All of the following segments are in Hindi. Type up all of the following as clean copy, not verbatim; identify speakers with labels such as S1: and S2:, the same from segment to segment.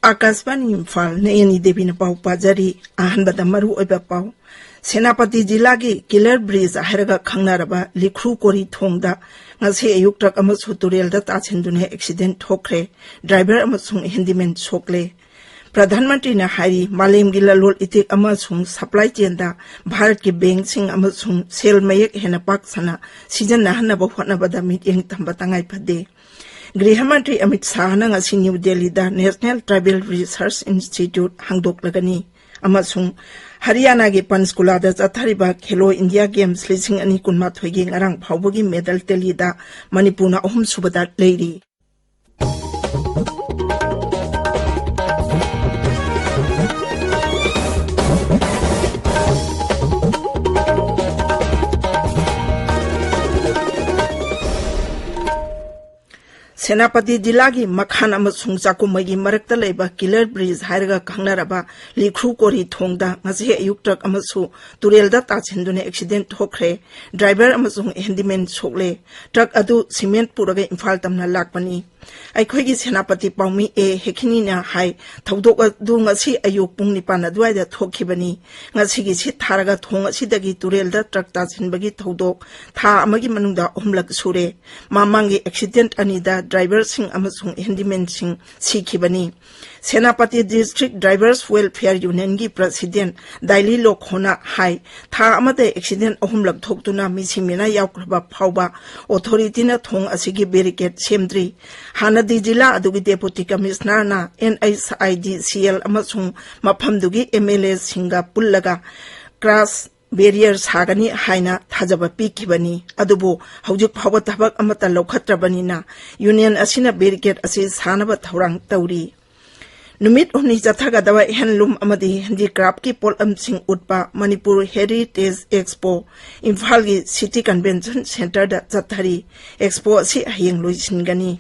S1: आकाशवाणी इम्फाल नयनी देवी ने पाउ पाजरी आहनबद मरु ओइबा पाउ सेनापति जिला की किलर ब्रिज हायरगा खंगनारबा लिख्रु कोरी थोंगदा ngasi ayuk truck amasung turelda tachindune accident thokre driver amasung handyman sokle प्रधान मंत्री ने हारी मालेम की ललोल इतिक अमसुंग सप्लाई चेन दा भारत के बैंक सिंग अमसुंग सेल मयक हेना पाक सना सीजन नहनबा होटनबदा मीटिंग तंबा तंगाई फदे गृह मंत्री अमित शाह ने ngasi न्यू दिल्ली दा नेशनल ट्राइबल रिसर्च इंस्टीट्यूट हांगदोकलगनी अमसुंग हरियाणा के पंचकुला दा चथारिबा खेलो इंडिया गेम्स लिसिंग अनि कुनमाथोई गी ngarang phawbagi medal teli da Manipur ना अहम सुबदा लेरी सेनापति जिला की मखान अमसुंग चाकुमगी मरक्ता लेबा किलर ब्रिज हायरगा खंगनारबा लिख्रु कोरी थोंगदा ngasi ayuk truck amasu turelda tachindune accident thokre driver amasung handyman sokle truck adu cement puraga imphal tamna lakpani अखोई की सेनापति पाउमी ए हेखिनी ना हाई थौदोक अदु ngasi ayuk pung nipan adwai da thokkhibani ngasi gi si tharaga thong asidagi turelda truck tachinbagi थौदोक था amagi manungda ohmlak sure mamangi accident anida driver sing amasung handyman sing sikhibani सेनापति डिस्ट्रिक्ट ड्राइवर्स वेलफेयर यूनियन की प्रेसिडेंट दाइली लोखोना हाई था अमते एक्सीडेंट अहुमलक थोक्तुना मिसिमिना यावख्रबा फावबा अथॉरिटी ना थोंग असिगी बैरिकेड सेमद्री हानादी जिला अदुगी डेपुटी कमिश्नर ना NHIDCL अमसुंग मफमदुगी MLA सिंगा पुल्लगा क्रॉस बैरियर सागनी हाइना थाजब पीखिबनी अदुबो हौजिक फावबा थबक अमता लौखत्रबनीना यूनियन असिना बैरिकेड असि सानब थौरांग तौरी नुमित उन्नी चथागदवा हैंडलूम अमदी हैंडीक्राफ्ट की पोलमसिंग उत्पा मणिपुर हेरिटेज एक्सपो इम्फाल की सिटी कन्वेंशन सेंटर दा चथारी एक्सपो असि हयेंग लोइसिनगनी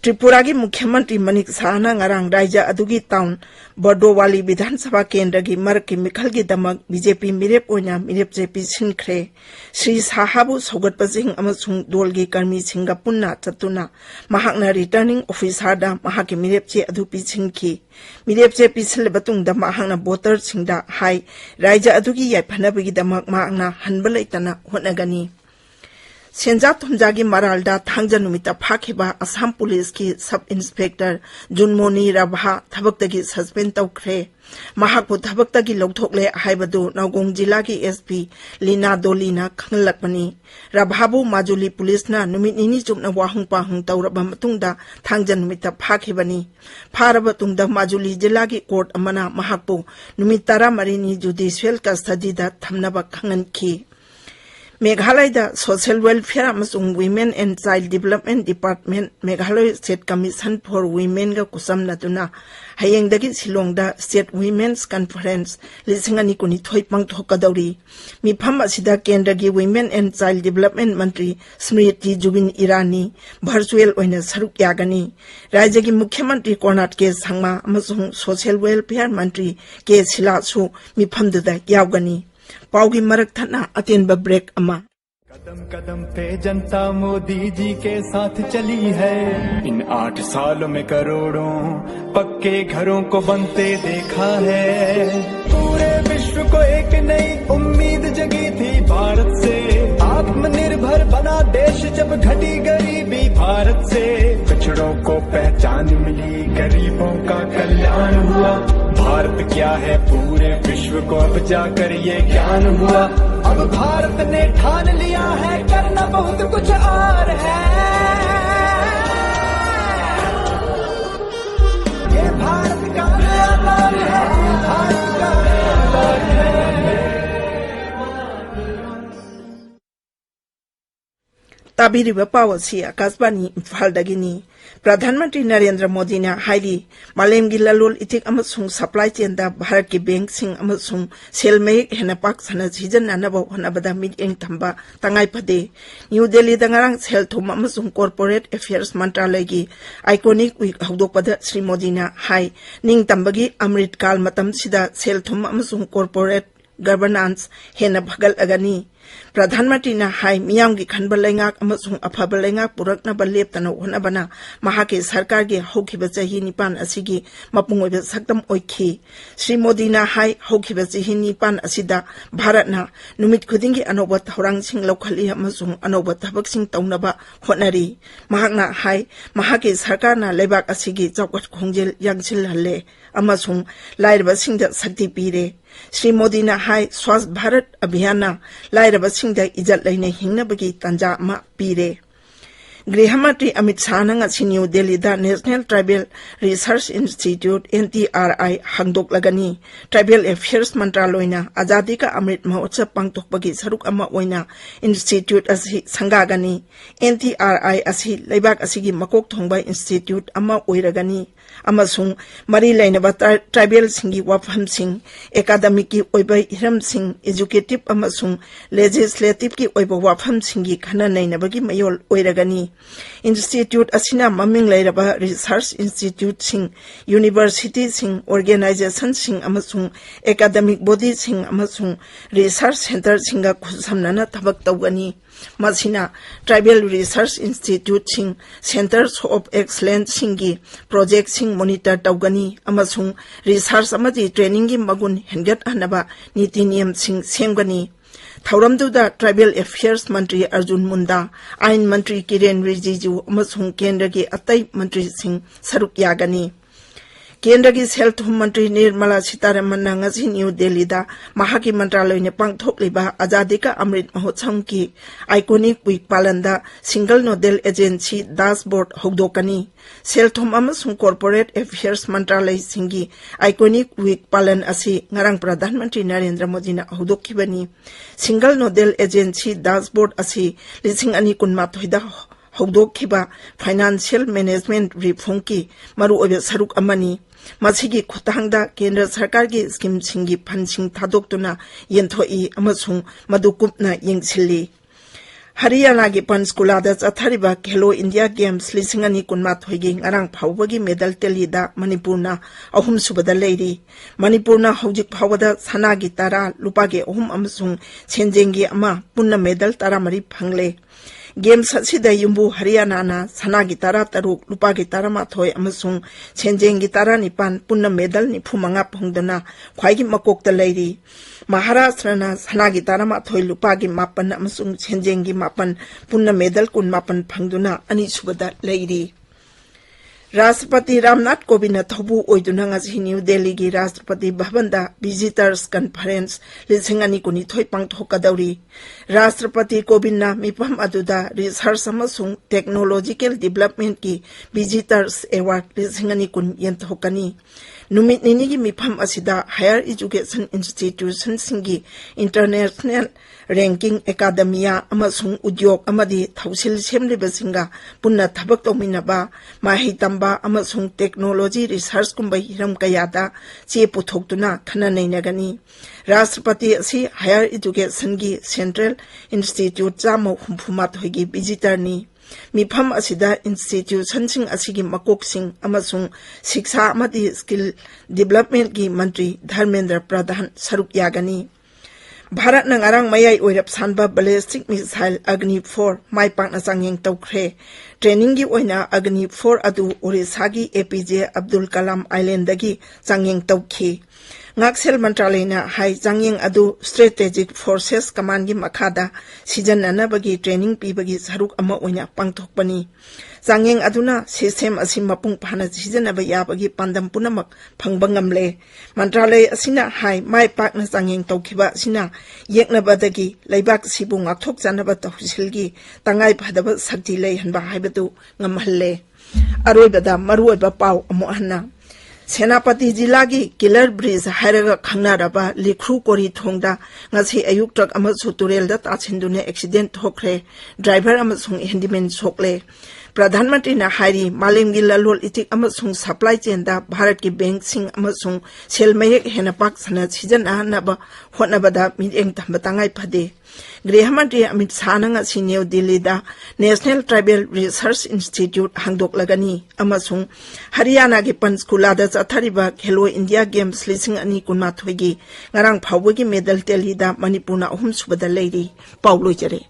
S1: त्रिपुरा की मुख्यमंत्री मनिक साहना ngarang राज्य अदुगी टाउन बर्डोवाली विधानसभा केंद्र की मरक की मिखल की दमक बीजेपी मिरेप ओइना मिरेप जेपी सिनख्रे श्री साहाबु सौगत सिंह अमसुंग दोल की कर्मी सिंह पुन्ना चतुना महाकना रिटर्निंग ऑफिसर दा महाके मिरेप चे अदु पिसिंखी मिरेप चे पिसल बतुंग दा महाकना वोटर सिंह दा हाई राज्य अदुगी याफनबगी दमक महाकना हनबलैतना होनगनी सेंजा थुमजागी मरालदा थांगजा नुमिता फाखेबा असम पुलिस की सब इंस्पेक्टर जुनमोनी राभा थबक्तगी सस्पेंड तौख्रे महाकु थबक्तगी लौथोकले हाइबदु नौगोंग जिला की SP लीना दोलीना खंगलकपनी राभाबु माजुली पुलिस ना नुमित निनी चुपना वाहुंग पाहुंग तौरबा मतुंगदा थांगजा नुमिता फाखेबनी फारबा तुंगदा माजुली जिला की कोर्ट अमना महाकु नुमित 13 जुडिशियल कस्टडी दा थमनबा खंगनखी मेघालय दा सोशल वेलफेयर अमसुंग women and child development department Meghalaya state commission for women गा कुसम नतुना हयेंगदगी शिलोंग दा स्टेट वुमेन्स कॉन्फ्रेंस 2022 पांगथोकदौरी मिफम असिदा केंद्र की वुमेन एंड चाइल्ड डेवलपमेंट मंत्री स्मृति जुबिन ईरानी वर्चुअल ओइना सरुक यागनी राज्य की मुख्यमंत्री कोनाट के संगमा अमसुंग सोशल वेलफेयर मंत्री के सिलासु मिफमदुदा यावगनी पाउगी मरक थना अतेंब ब्रेक अमा
S2: कदम कदम पे जनता मोदी जी के साथ चली है इन 8 सालों में करोड़ों पक्के घरों को बनते देखा है पूरे विश्व को एक नई उम्मीद जगी थी भारत से आत्मनिर्भर बना देश जब घटी गरीबी भारत से पिछड़ों को पहचान मिली गरीबों का कल्याण हुआ भारत क्या है पूरे विश्व को अब जाकर ये ज्ञान हुआ अब भारत ने ठान लिया है करना बहुत कुछ और है ये भारत का नया दौर है भारत का नया दौर है
S1: ताबीरिबा पाव असि आकाशवाणी इम्फालदगिनी प्रधानमंत्री नरेंद्र मोदी ने हाईली मालेमगी ललोल इथिक अमसुंग सप्लाई चेन दा भारत की बैंक सिंग अमसुंग सेल में हेना पाक सना सीजन नानबो हनाबदा मीटिंग थंबा तंगाई फदे न्यू दिल्ली दंगारंग सेल थुम अमसुंग कॉर्पोरेट अफेयर्स मंत्रालय की आइकॉनिक वीक हौदोकपद श्री मोदी ने हाई निंग तंबगी अमृत काल मतम सिदा सेल थुम अमसुंग कॉर्पोरेट गवर्नेंस हेना भगल अगनी प्रधानमंत्री ने हाई मियाम की खनब लेंगाक अमसुंग अफब लेंगाक पुरकनब लेप्तना होनबना महाके सरकार के हौखिब चही निपान असिगी मपुंग ओइब सक्तम ओइखी श्री मोदी ने हाई हौखिब चही निपान असिदा भारतना नुमित खुदिंगी अनोब थौरांगसिंग लौखली अमसुंग अनोब थबकसिंग तौनबा होनरी महाकना हाई महाके सरकारना लेबाक असिगी चौकट खोंजेल यांगसिल हल्ले अमसुंग लाइरबसिंग शक्ति पीरे श्री मोदी ने हाई स्वास्थ्य भारत अभियान लाइरबसिंग इज्जत लेने हिंगनबगी तंजा अमा पीरे गृह मंत्री Amit Shah new Delhi national tribal research institute NTRI हांगदोकलगनी ट्राइबल अफेयर्स मंत्रालय आजादी का अमृत महोत्सव पांगथोकपगी सरुक अमा ओइना इंस्टीट्यूट असि संगागनी NTRI असि लेबाक असिगी मकोक थोंगबा इंस्टीट्यूट अमा ओइरगनी अमसुंग मरी लेनबा ट्राइबल सिंगी वाफम सिंग एकाडेमिक की ओइबा हिरम सिंग एजुकेटिव अमसुंग लेजिस्लेटिव की ओइबा वाफम सिंगी खना नैनबगी मयोल ओइरगनी इंस्टीट्यूट असिना ममिंग लेरबा रिसर्च इंस्टीट्यूट सिंग यूनिवर्सिटी सिंग ऑर्गेनाइजेशन सिंग अमसुंग एकाडेमिक बॉडी सिंग अमसुंग रिसर्च सेंटर सिंगा खुसमना थबक तौगनी मसिना ट्राइबल रिसर्च इंस्टीट्यूट सिंग सेंटर्स ऑफ एक्सलेंस सिंगी प्रोजेक्ट सिंग मॉनिटर तौगनी अमसुंग रिसर्च अमदी ट्रेनिंग की मगुन हेंगत हनबा नीति नियम सिंग सेमगनी थौरमदुदा ट्राइबल अफेयर्स मंत्री अर्जुन मुंडा आइन मंत्री किरेन रिजिजू अमसुंग केंद्र के अतई मंत्री सिंह सरुक यागनी केंद्र की सेल थुम मंत्री निर्मला सीतारमण ngasi न्यू दिल्ली महाकी मंत्रालय ने पांगथोकलिबा आजादी का अमृत महोत्सव की आइकॉनिक वीक पालनदा सिंगल नोडल एजेंसी डैशबोर्ड हौदोकनी सेल थुम अमसुंग कॉर्पोरेट अफेयर्स मंत्रालय सिंगी आइकॉनिक वीक पालन असि ngarang प्रधानमंत्री नरेंद्र मोदी ने हौदोकिबनी सिंगल नोडल एजेंसी डैशबोर्ड असि 2012 दा हौदोकिबा फाइनेंशियल मैनेजमेंट रिफॉर्म की मरुओइबा सरुक अमनी मसिगी खुतांगदा केंद्र सरकार की स्कीम सिंगी फंडसिंग थादोक्तुना येंथोई अमसुंग मदुकुपना येंगसिली हरियाणा की पंचकुलादा चथारिबा खेलो इंडिया गेम्स 2012 गी ngarang फावबगी मेडल टेलीदा मणिपुरना अहुम सुबदा लेरी मणिपुरना हौजिक फावदा सनागी तारा लुपागे अहुम अमसुंग सेंजेंगी अमा पुन्ना मेडल तारा मरी फंगले गेम्स असिदा युम्बु हरियाणा सनागी तारा तरुक लुपागी तारा माथोय अमसुंग सेंजेंगी तारा निपान पुन्ना मेडल 95 फंगदना ख्वाइगी मकोकता लेरी महाराष्ट्रना सनागी तारा माथोय लुपागी 9 अमसुंग सेंजेंगी 9 पुन्ना मेडल 19 फंगदना अनिसुबदा लेरी राष्ट्रपति रामनाथ कोविंद थबु ओइदुना ngasi न्यू दिल्ली की राष्ट्रपति भवन दा विजिटर्स कॉन्फ्रेंस 2022 पांगथोकदौरी राष्ट्रपति कोविंद मिफम अदुदा रिसर्च अमसुंग टेक्नोलॉजिकल डेवलपमेंट की विजिटर्स अवार्ड 2022 येंथोकनी नुमित निनी की मिफम असिदा हायर एजुकेशन इंस्टीट्यूशन सिंगी इंटरनेशनल रैंकिंग एकाडेमिया अमसुंग उद्योग अमदी थौसिल सेमलिबसिंगा पुन्ना थबक तौमिनबा माहि तंबा अमसुंग टेक्नोलॉजी रिसर्च कुंबा हिरम कयादा चे पुथोक्तुना खना नैनगनी राष्ट्रपति असि हायर एजुकेशन की सेंट्रल इंस्टीट्यूट 158 की विजिटरनी मिफम असिदा इंस्टीट्यूशन सिंग असिगी मकोक सिंग अमसुंग शिक्षा अमदी स्किल डेवलपमेंट की मंत्री धर्मेंद्र प्रधान सरुक यागनी भारत नंगारंग मयाई ओइरप सानबा बैलिस्टिक मिसाइल अग्नि 4 माई पाकना चांगेंग तौख्रे ट्रेनिंग की ओइना अग्नि 4 अदु ओडिशा की APJ अब्दुल कलाम आइलैंड की चांगेंग तौखी ngaksil मंत्रालय ने हाई चांगेंग अदु स्ट्रेटेजिक फोर्सेस कमांड की मखादा सीजन ननबगी ट्रेनिंग पीबगी सरुक अमा ओइना पांगथोकपनी चांगेंग अदुना सिस्टम असि मपुंग फाना सीजनब याबगी पांदम पुनमक फंगबंगमले मंत्रालय असिना हाई माई पाकना चांगेंग तौखिबा असिना येकनबदगी लैबाक सिबु ngakthok जानब तौसिलगी तंगाई फदब शक्ति लै हनबा हाइबदु ngमहल्ले अरोइबदा मरुओइबा पाउ अमो हन्ना सेनापति जिला की किलर ब्रिज हायरगा खंगनारबा लिख्रु कोरी थोंगदा ngasi ayuk truck amasu turelda tachindune accident thokre driver amasung handyman sokle प्रधानमंत्री ने हारी मालेम की ललोल इतिक अमसुंग सप्लाई चेन दा भारत की बैंक सिंग अमसुंग सेल मयक हेना पाक सना सीजन आनब होनबदा मिजेंग तंबतांगाई फदे गृह मंत्री अमित शाह नंगा सी न्यू दिल्ली दा नेशनल ट्राइबल रिसर्च इंस्टीट्यूट हांगदोकलगनी अमसुंग हरियाणा के पंचकुला दा चथरिबा खेलो इंडिया गेम्स लिसिंग अनि कुनमाथोगी ngarang phawgi medal teli da manipur na ahum subada leiri paulo jare